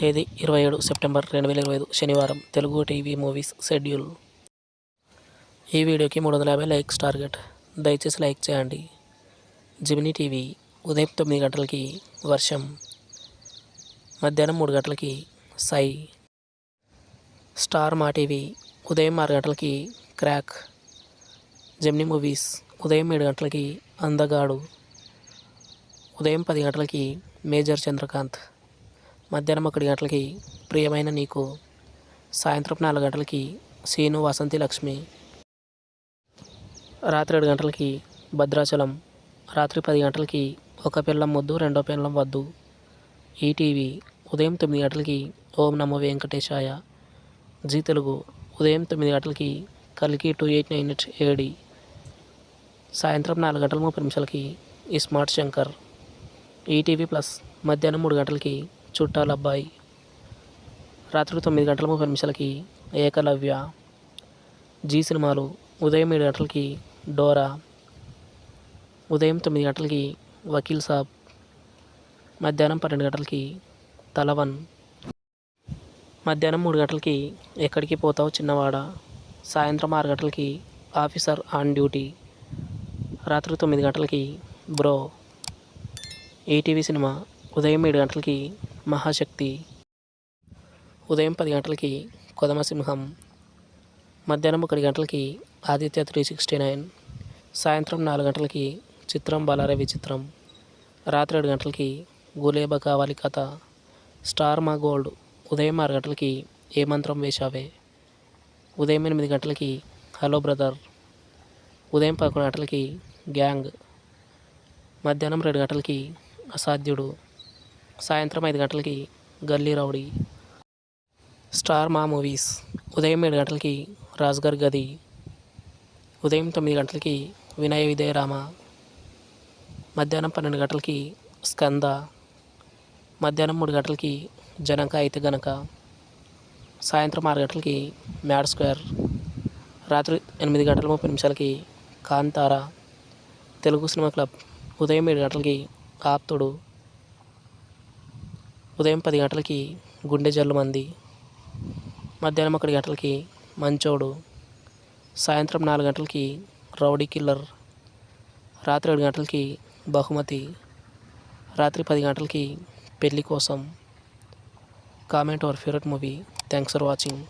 తేదీ 27 సెప్టెంబర్ 2025 శనివారం. Telugu TV movies schedule. ఈ వీడియోకి 350 లైక్స్ టార్గెట్. దయచేసి లైక్ చేయండి. జెమినీ టీవీ ఉదయం 9 గంటలకి వర్షం, మధ్యాహ్నం 3 గంటలకి సై. స్టార్ మా టీవీ ఉదయం 6 గంటలకి క్రాక్. జెమినీ మూవీస్ ఉదయం 7 గంటలకి అందగాడు. ఉదయం 10 గంటలకి మేజర్ చంద్రకాంత్. మధ్యాహ్నం 1 గంటలకి ప్రియమైన నీకు. సాయంత్రం 4 గంటలకి సీను వసంతి లక్ష్మి. రాత్రి 7 గంటలకి భద్రాచలం. రాత్రి 10 గంటలకి ఒక పిల్లం ముద్దు రెండో పిల్లం వద్దు. ఈటీవీ ఉదయం 9 గంటలకి ఓం నమో వెంకటేశాయ. జీ తెలుగు ఉదయం 9 గంటలకి కల్కి 2898 ఏడి. సాయంత్రం 4 గంటల 30 నిమిషాలకి స్మార్ట్ శంకర్. ఈటీవీ ప్లస్ మధ్యాహ్నం 3 గంటలకి చుట్టాల అబ్బాయి. రాత్రి 9 గంటల 30 నిమిషాలకి ఏకలవ్య. జీ సినిమాలు ఉదయం 7 గంటలకి డోరా. ఉదయం 9 గంటలకి వకీల్ సాబ్. మధ్యాహ్నం 12 గంటలకి తలవన్. మధ్యాహ్నం 3 గంటలకి ఎక్కడికి పోతావు చిన్నవాడ. సాయంత్రం 6 గంటలకి ఆఫీసర్ ఆన్ డ్యూటీ. రాత్రి 9 గంటలకి బ్రో. ఈటీవీ సినిమా ఉదయం 7 గంటలకి మహాశక్తి. ఉదయం 10 గంటలకి కొదమసింహం. మధ్యాహ్నం 1 గంటలకి ఆదిత్య 369. సాయంత్రం 4 గంటలకి చిత్రం బలారే విచిత్రం. రాత్రి 7 గంటలకి గులేబ కావాలి కథ. స్టార్ మా గోల్డ్ ఉదయం 6 గంటలకి ఏ మంత్రం వేశావే. ఉదయం 8 గంటలకి హలో బ్రదర్. ఉదయం 11 గంటలకి గ్యాంగ్. మధ్యాహ్నం 2 గంటలకి అసాధ్యుడు. సాయంత్రం 5 గంటలకి గల్లీ రౌడీ. స్టార్ మా మూవీస్ ఉదయం 7 గంటలకి రాజ్గర్ గది. ఉదయం 9 గంటలకి వినయ విజయ రామ. మధ్యాహ్నం 12 గంటలకి స్కంద. మధ్యాహ్నం 3 గంటలకి జనక అయితే గనక. సాయంత్రం 6 గంటలకి మ్యాడ్ స్క్వేర్. రాత్రి 8 గంటల 30 నిమిషాలకి కాంతారా. తెలుగు సినిమా క్లబ్ ఉదయం 7 గంటలకి ఆప్తుడు. ఉదయం 10 గంటలకి గుండె జల్లు మంది. మధ్యాహ్నం 1 గంటలకి మంచోడు. సాయంత్రం 4 గంటలకి రౌడీ కిల్లర్. రాత్రి 7 గంటలకి బహుమతి. రాత్రి 10 గంటలకి పెళ్లి కోసం. Comment our favourite movie. Thanks for watching.